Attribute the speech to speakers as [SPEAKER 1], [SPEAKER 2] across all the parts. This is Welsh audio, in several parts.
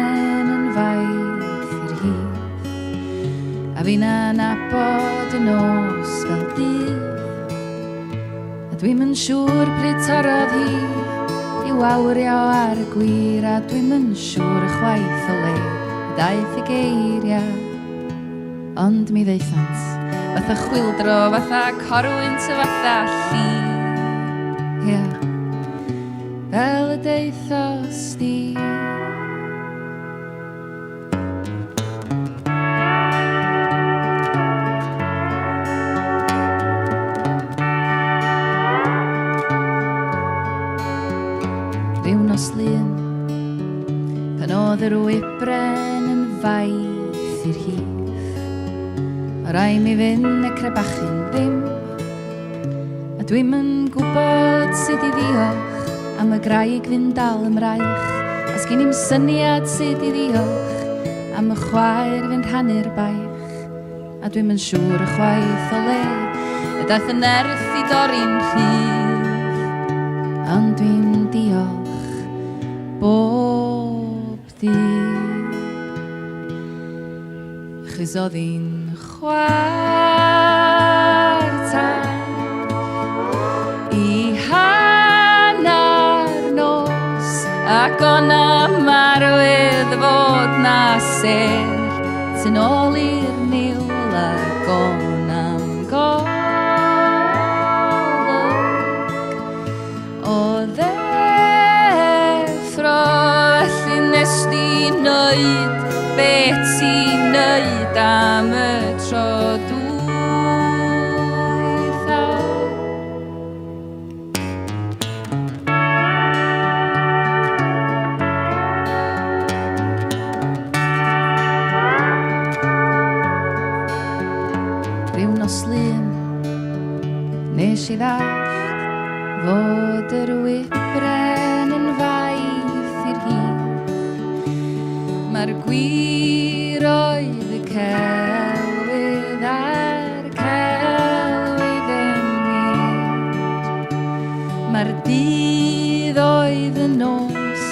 [SPEAKER 1] wybren yn faith i'r hyd. A fi'n anabod y nos fel dydd. A dwi'm yn siŵr pryd torodd hi I wawrio ar y gwir. A dwi'm yn siŵr y chwaith o le daeth y geiriau. Ond mi ddeithant fatha chwildro, fatha corwynt o fatha lli. Fel y deithos di. Ryw nos lun, pan oedd yr wybren yn faith i'r hyd. O rai mi fynd y crebachu'n ddim. A dwi'm yn gwybod sut I ddiolch am y graig fynd dal ymraich. Os gen I'm syniad sut I ddiolch am y chwaer fynd rhannu'r baich. A dwi'm yn siŵr y chwaith o le y daeth y nerth I dorri'n rhydd. Ond dwi'n diolch bob dydd. Chos oedd hi'n chwarter I hanner nos ac o'na marwydd fod na ser sy'n ôl i'r niwl ac o'na'm golwg o ddeffro felly nes di wneud beth ti'n wneud am y tro dwytha. Ryw nos lun nes I ddallt fod yr wybren yn faith i'r hyd. Mae'r gwir oedd y celwydd a'r celwydd yn wir. Mae'r dydd oedd y nos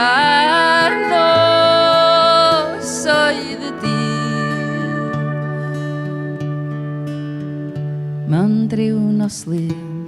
[SPEAKER 1] a'r nos oedd y dydd. Mae'n ryw nos lun